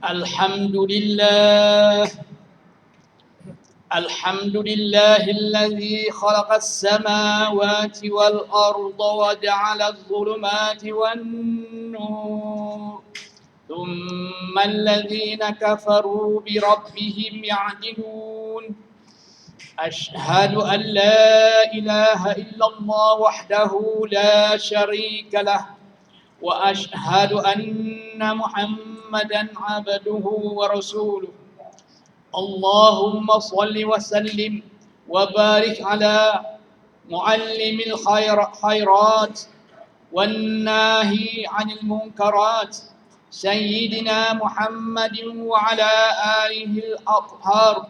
الحمد لله الحمد لله الذي خلق السماوات والأرض وجعل الظلمات والنور ثم الذين كفروا بربهم يعدلون أشهد أن لا إله إلا الله وحده لا شريك له وأشهد أن محمدا عبده ورسوله اللهم صل وسلم وبارك على معلم الخيرات والناهي عن المنكرات سيدنا محمد وعلى آله الأطهار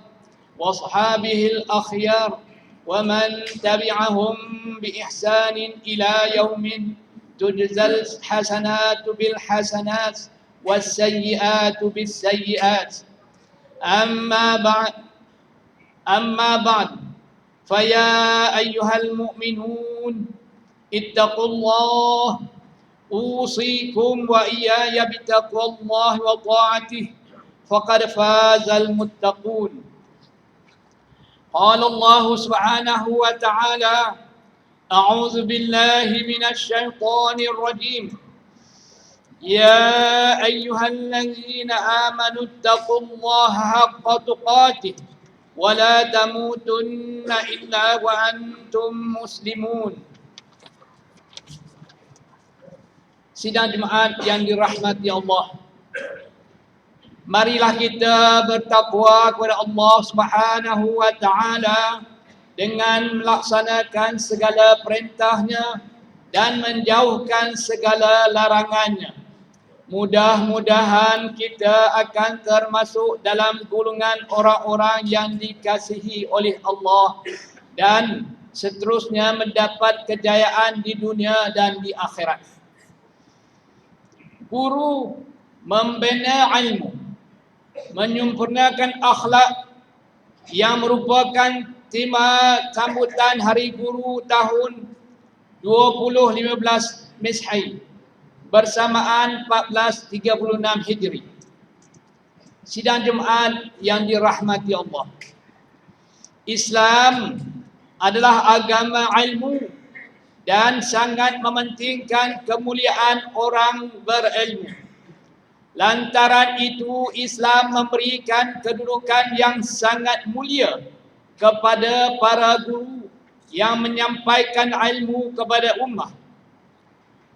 وأصحابه الأخيار ومن تبعهم بإحسان إلى يوم تجزى الحسنات بالحسنات والسيئات بالسيئات أما بعد فيا أيها المؤمنون اتقوا الله أوصيكم وإياي بتقوى الله وطاعته فقد فاز المتقون قال الله سبحانه وتعالى أعوذ بالله من الشيطان الرجيم يا أيها الذين آمنوا اتقوا الله حق تقاته ولا تموتن إلا وأنتم مسلمون. Sidang jemaat yang dirahmati Allah, marilah kita bertakwa kepada Allah Subhanahu wa taala dengan melaksanakan segala perintahnya dan menjauhkan segala larangannya. Mudah-mudahan kita akan termasuk dalam golongan orang-orang yang dikasihi oleh Allah dan seterusnya mendapat kejayaan di dunia dan di akhirat. Guru membina ilmu, menyempurnakan akhlak yang merupakan tema sambutan Hari Guru tahun 2015 Masehi bersamaan 1436 Hijri. Sidang jemaat yang dirahmati Allah, Islam adalah agama ilmu dan sangat mementingkan kemuliaan orang berilmu. Lantaran itu Islam memberikan kedudukan yang sangat mulia kepada para guru yang menyampaikan ilmu kepada ummah.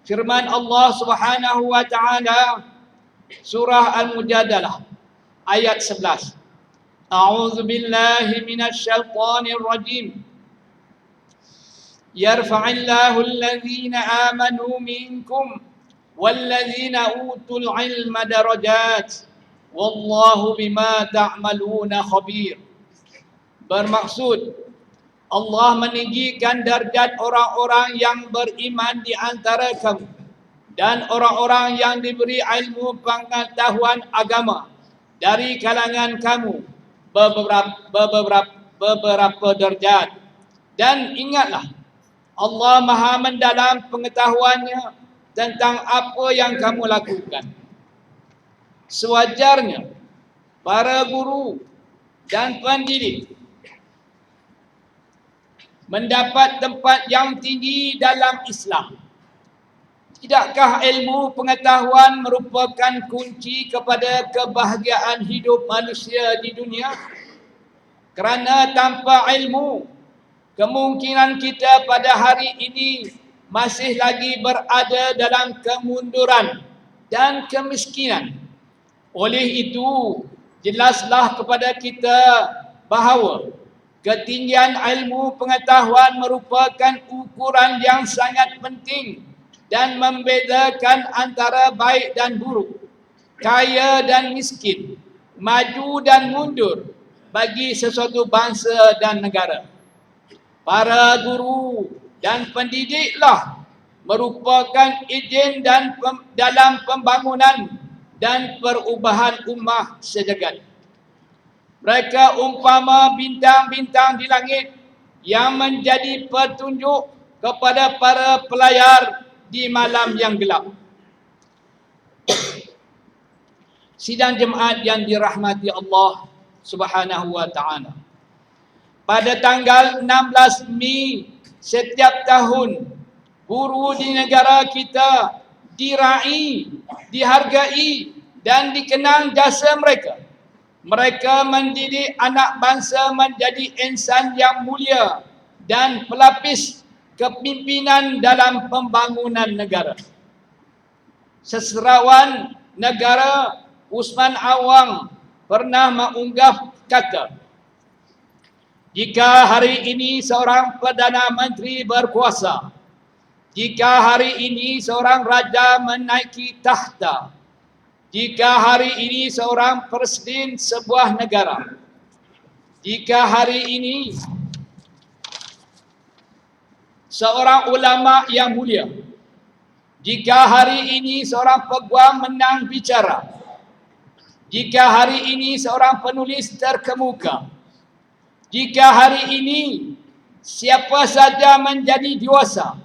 Firman Allah Subhanahu wa taala surah Al-Mujadalah ayat 11. A'udzu billahi minasy syaithanir rajim. Yarfa'illahu alladhina amanu minkum walladzina utul ilma darajat wallahu bima ta'maluna khabir. Bermaksud Allah meninggikan darjat orang-orang yang beriman di antara kamu dan orang-orang yang diberi ilmu pengetahuan agama dari kalangan kamu beberapa darjat. Dan ingatlah, Allah Maha mendalam pengetahuannya tentang apa yang kamu lakukan. Sewajarnya para guru dan pendidik mendapat tempat yang tinggi dalam Islam. Tidakkah ilmu pengetahuan merupakan kunci kepada kebahagiaan hidup manusia di dunia? Kerana tanpa ilmu, kemungkinan kita pada hari ini masih lagi berada dalam kemunduran dan kemiskinan. Oleh itu, jelaslah kepada kita bahawa ketinggian ilmu pengetahuan merupakan ukuran yang sangat penting dan membedakan antara baik dan buruk, kaya dan miskin, maju dan mundur bagi sesuatu bangsa dan negara. Para guru dan pendidiklah merupakan ejen dalam pembangunan dan perubahan ummah sejagat. Mereka umpama bintang-bintang di langit yang menjadi petunjuk kepada para pelayar di malam yang gelap. Sidang jemaat yang dirahmati Allah Subhanahu wa taala. Pada tanggal 16 Mei setiap tahun, guru di negara kita diraih, dihargai dan dikenang jasa mereka. Mereka mendidik anak bangsa menjadi insan yang mulia dan pelapis kepimpinan dalam pembangunan negara. Seserawan negara Usman Awang pernah mengunggah kata, jika hari ini seorang Perdana Menteri berkuasa, jika hari ini seorang raja menaiki takhta, jika hari ini seorang presiden sebuah negara, jika hari ini seorang ulama yang mulia, jika hari ini seorang peguam menang bicara, jika hari ini seorang penulis terkemuka, jika hari ini siapa saja menjadi dewasa,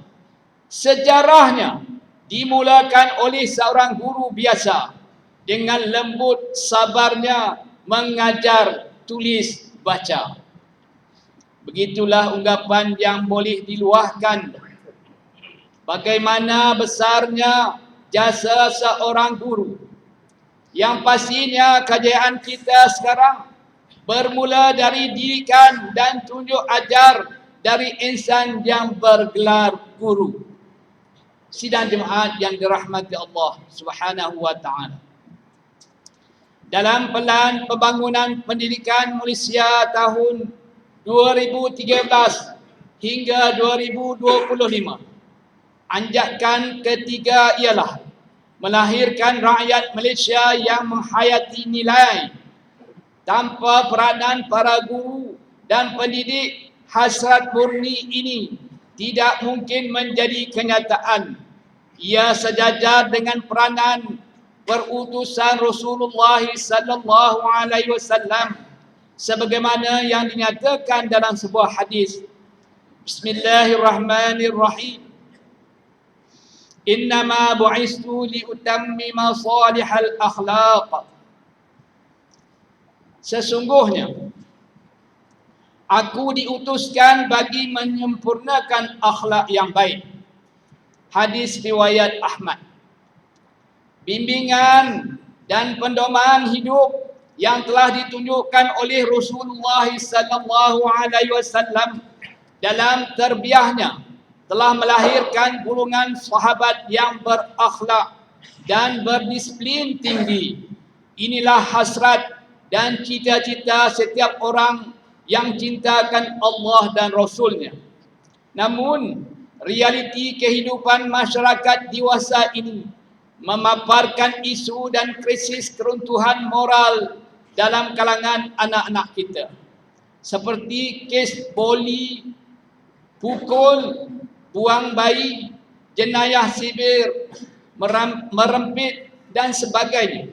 sejarahnya dimulakan oleh seorang guru biasa dengan lembut sabarnya mengajar tulis baca. Begitulah ungkapan yang boleh diluahkan bagaimana besarnya jasa seorang guru. Yang pastinya kejayaan kita sekarang bermula dari didikan dan tunjuk ajar dari insan yang bergelar guru. Sidang jemaat yang dirahmati Allah Subhanahu wa taala. Dalam pelan pembangunan pendidikan Malaysia tahun 2013 hingga 2025, anjakan ketiga ialah melahirkan rakyat Malaysia yang menghayati nilai. Tanpa peranan para guru dan pendidik, hasrat murni ini tidak mungkin menjadi kenyataan. Ia sejajar dengan peranan perutusan Rasulullah sallallahu alaihi wasallam sebagaimana yang dinyatakan dalam sebuah hadis. Bismillahirrahmanirrahim. Innama bu'istu liutammima salihal akhlaq. Sesungguhnya aku diutuskan bagi menyempurnakan akhlak yang baik. Hadis riwayat Ahmad. Bimbingan dan pendoman hidup yang telah ditunjukkan oleh Rasulullah sallallahu alaihi wasallam dalam terbiahnya telah melahirkan golongan sahabat yang berakhlak dan berdisiplin tinggi. Inilah hasrat dan cita-cita setiap orang yang cintakan Allah dan Rasulnya. Namun, realiti kehidupan masyarakat dewasa ini memaparkan isu dan krisis keruntuhan moral dalam kalangan anak-anak kita. Seperti kes boli, pukul, buang bayi, jenayah sibir, merempit dan sebagainya.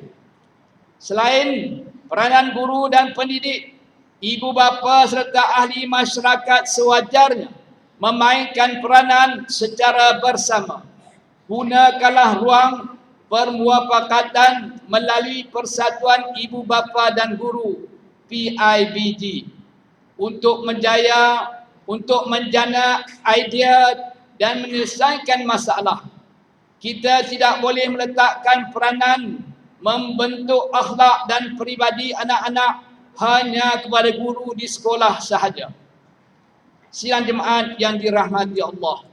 Selain peranan guru dan pendidik, ibu bapa serta ahli masyarakat sewajarnya memainkan peranan secara bersama. Gunakanlah ruang permuafakatan melalui Persatuan Ibu Bapa dan Guru PIBG untuk menjana idea dan menyelesaikan masalah. Kita tidak boleh meletakkan peranan membentuk akhlak dan peribadi anak-anak hanya kepada guru di sekolah sahaja. Sidang jemaat yang dirahmati Allah.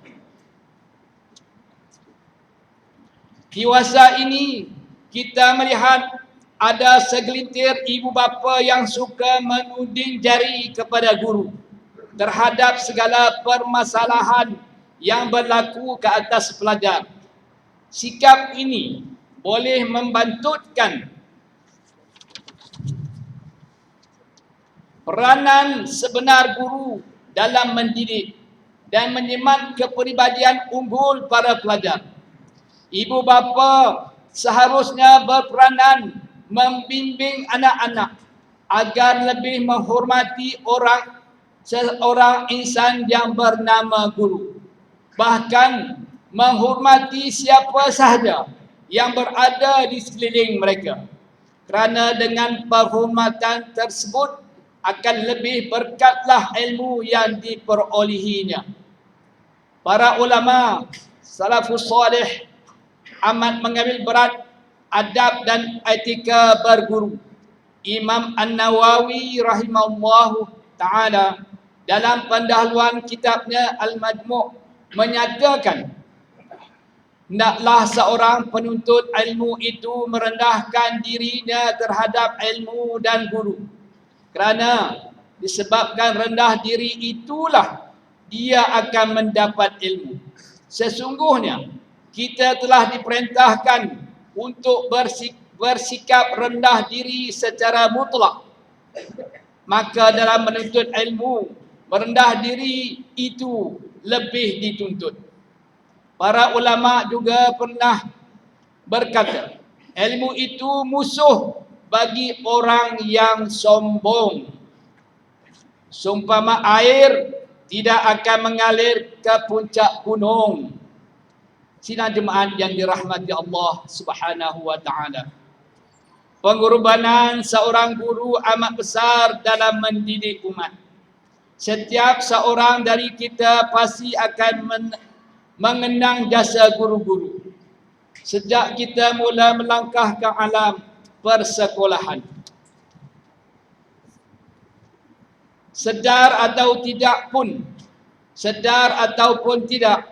Di masa ini kita melihat ada segelintir ibu bapa yang suka menuding jari kepada guru terhadap segala permasalahan yang berlaku ke atas pelajar. Sikap ini boleh membantutkan peranan sebenar guru dalam mendidik dan menyemat kepribadian unggul para pelajar. Ibu bapa seharusnya berperanan membimbing anak-anak agar lebih menghormati seorang insan yang bernama guru. Bahkan menghormati siapa sahaja yang berada di sekeliling mereka. Kerana dengan penghormatan tersebut akan lebih berkatlah ilmu yang diperolehinya. Para ulama salafus salih amat mengambil berat adab dan etika berguru. Imam An-Nawawi rahimahullahu ta'ala dalam pendahuluan kitabnya Al-Majmu' menyatakan, hendaklah seorang penuntut ilmu itu merendahkan dirinya terhadap ilmu dan guru. Kerana disebabkan rendah diri itulah dia akan mendapat ilmu. Sesungguhnya kita telah diperintahkan untuk bersikap rendah diri secara mutlak. Maka dalam menuntut ilmu, merendah diri itu lebih dituntut. Para ulama juga pernah berkata, ilmu itu musuh bagi orang yang sombong. Seumpama air tidak akan mengalir ke puncak gunung. Sidang jemaat yang dirahmati Allah Subhanahu wa taala. Pengorbanan seorang guru amat besar dalam mendidik umat. Setiap seorang dari kita pasti akan mengenang jasa guru-guru sejak kita mula melangkah ke alam persekolahan. Sedar ataupun tidak,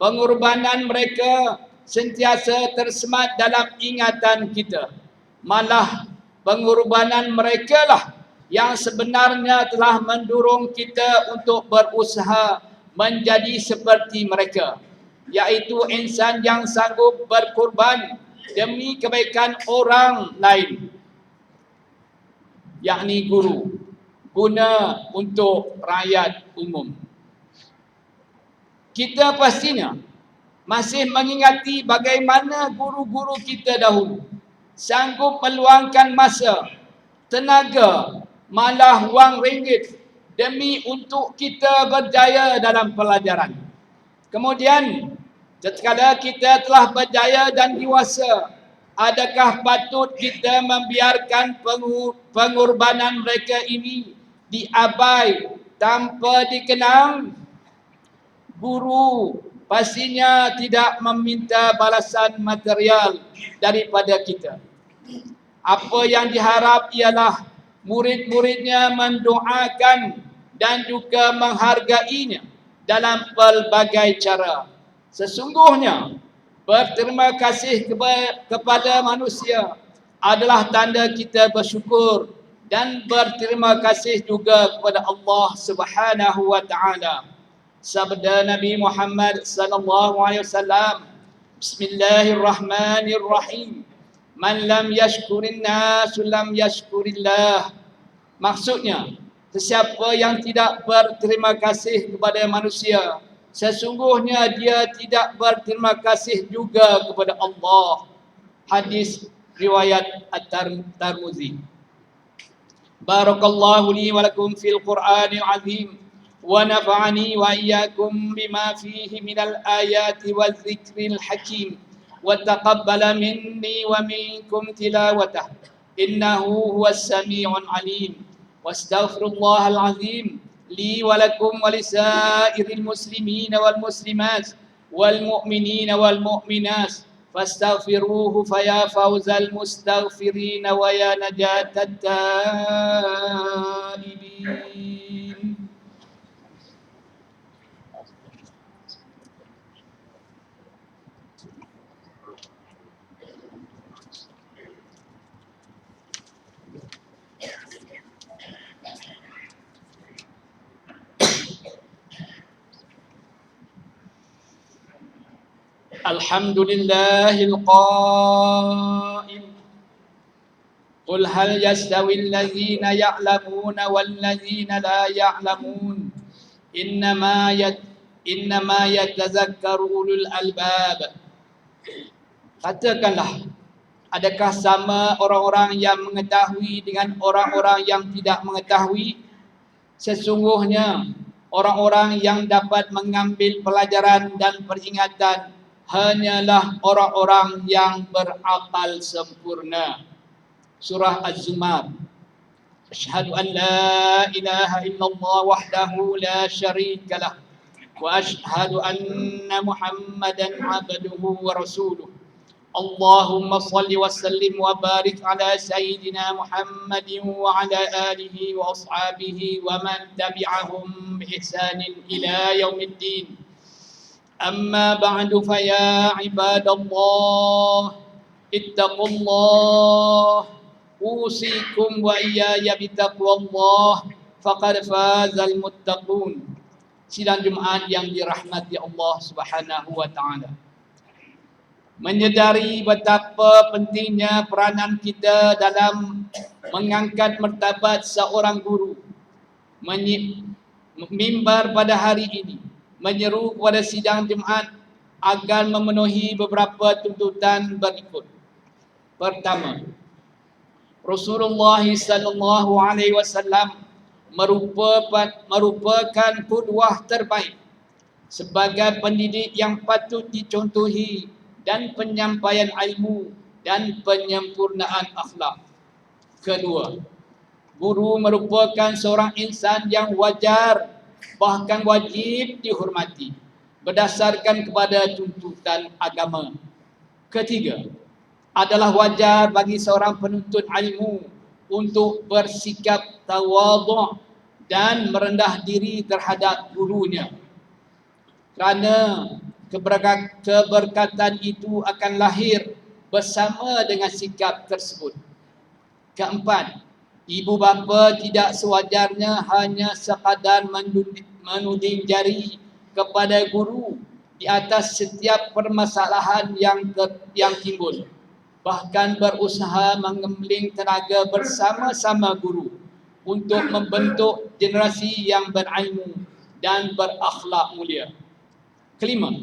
pengorbanan mereka sentiasa tersemat dalam ingatan kita. Malah pengorbanan mereka lah yang sebenarnya telah mendorong kita untuk berusaha menjadi seperti mereka, iaitu insan yang sanggup berkorban demi kebaikan orang lain, yakni guru, guna untuk rakyat umum. Kita pastinya masih mengingati bagaimana guru-guru kita dahulu sanggup meluangkan masa, tenaga, malah wang ringgit demi untuk kita berjaya dalam pelajaran. Kemudian, tatkala kita telah berjaya dan dewasa, adakah patut kita membiarkan pengorbanan mereka ini diabai tanpa dikenang? Guru pastinya tidak meminta balasan material daripada kita. Apa yang diharap ialah murid-muridnya mendoakan dan juga menghargainya dalam pelbagai cara. Sesungguhnya berterima kasih kepada manusia adalah tanda kita bersyukur dan berterima kasih juga kepada Allah Subhanahu wa taala. Sabda Nabi Muhammad sallallahu alaihi wasallam, Bismillahirrahmanirrahim. Man lam yashkurin nas lam yashkurillah. Maksudnya, sesiapa yang tidak berterima kasih kepada manusia, sesungguhnya dia tidak berterima kasih juga kepada Allah. Hadis riwayat At-Tirmidzi. Barakallahu li wa lakum fil Qur'anil azim wa nafa'ani wa iyyakum bima fihi minal ayati wal dzikril hakim wa taqabbala minni wa minkum tilawatah innahu huwas sami'un alim. Wastaghfirullahal azim li wa lakum wa lisairil muslimina wal muslimat wal mu'minina wal mu'minat fastaghfiruhu faya fawzal mustaghfirin wa ya najatat taibin. Alhamdulillahil qail Qul hal yastawi alladhina ya'lamuna wal ladhina la ya'lamun innama yatazakkaru ulul albab. Katakanlah, adakah sama orang-orang yang mengetahui dengan orang-orang yang tidak mengetahui? Sesungguhnya orang-orang yang dapat mengambil pelajaran dan peringatan hanyalah orang-orang yang berakal sempurna. surah Az-Zumar. Asyhadu an la ilaha illallah wahdahu la syarika lah wa asyhadu anna Muhammadan abduhu wa rasuluh. Allahumma salli wa sallim wa barik ala sayyidina Muhammadin wa ala alihi wa ashabihi wa man tabi'ahum bi ihsanin ila yaumiddin. Amma ba'du fa ya ibadallah ittaqullah usikum wa iyaya bitaqwallah faqad fazal muttaqun. Sidang Jumaat yang dirahmati Allah Subhanahu wa taala. Menyedari betapa pentingnya peranan kita dalam mengangkat martabat seorang guru. Mimbar pada hari ini menyeru kepada sidang Jumaat agar memenuhi beberapa tuntutan berikut. Pertama, Rasulullah sallallahu alaihi wasallam merupakan qudwah terbaik sebagai pendidik yang patut dicontohi dan penyampaian ilmu dan penyempurnaan akhlak. Kedua, guru merupakan seorang insan yang wajar bahkan wajib dihormati berdasarkan kepada tuntutan agama. Ketiga, adalah wajar bagi seorang penuntut ilmu untuk bersikap tawadhu' dan merendah diri terhadap gurunya. Kerana keberkatan itu akan lahir bersama dengan sikap tersebut. Keempat, ibu bapa tidak sewajarnya hanya sekadar menuding jari kepada guru di atas setiap permasalahan yang timbul. Bahkan berusaha menggembling tenaga bersama-sama guru untuk membentuk generasi yang berilmu dan berakhlak mulia. Kelima,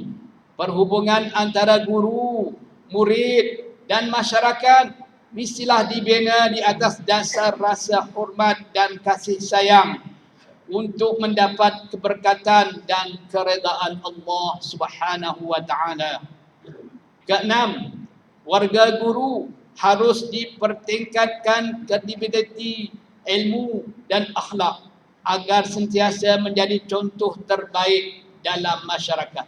perhubungan antara guru, murid dan masyarakat mestilah dibina di atas dasar rasa hormat dan kasih sayang untuk mendapat keberkatan dan keredaan Allah Subhanahu wa taala. Keenam, warga guru harus dipertingkatkan kredibiliti ilmu dan akhlak agar sentiasa menjadi contoh terbaik dalam masyarakat.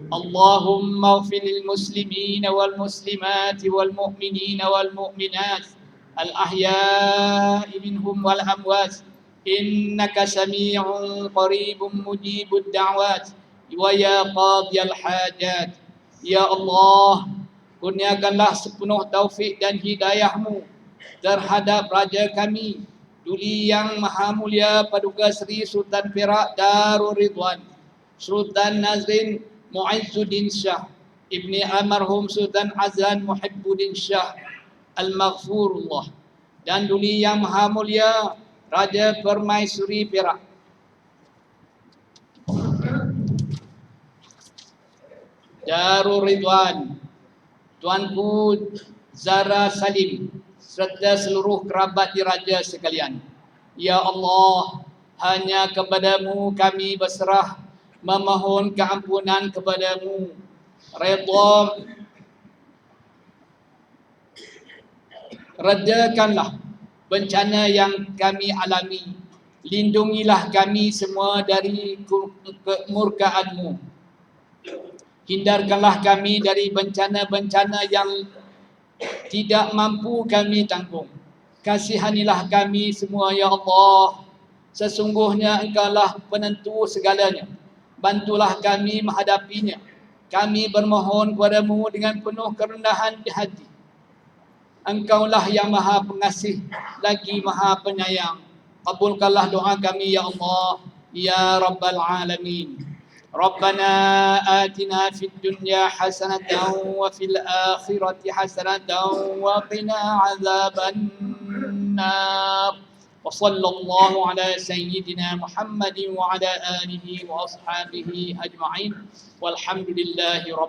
Allahumma ighfir lil muslimina wal muslimati wal mu'minina wal mu'minat al ahya'i minhum wal amwat innaka sami'un qaribun mujibud da'wat wa ya qadiyal hajat. Ya Allah, kurniakanlah sepenuh taufik dan hidayahmu terhadap raja kami, Duli Yang Maha Mulia Paduka Seri Sultan Perak Darul Ridwan, Sultan Nazrin Mu'izzuddin Shah, Ibni Almarhum Sultan Azan Muhibbuddin Shah Al-Maghfurullah, dan Duli Yang Maha Mulia Raja Permaisuri Perak. Darul Ridwan, Tuanku Zara Salim serta seluruh kerabat diraja sekalian. Ya Allah, hanya kepadamu kami berserah, memohon keampunan kepadamu. Redakanlah bencana yang kami alami. Lindungilah kami semua dari kemurkaanmu. Hindarkanlah kami dari bencana-bencana yang tidak mampu kami tanggung. Kasihanilah kami semua ya Allah. Sesungguhnya Engkaulah penentu segalanya. Bantulah kami menghadapinya. Kami bermohon kepadamu dengan penuh kerendahan di hati. Engkaulah yang Maha Pengasih lagi Maha Penyayang. Kabulkanlah doa kami ya Allah, ya Rabbal Alamin. ربنا آتنا في الدنيا حسنة وفي الآخرة حسنة وقنا عذاب النار وصلى الله على سيدنا محمد وعلى آله وأصحابه أجمعين والحمد لله رب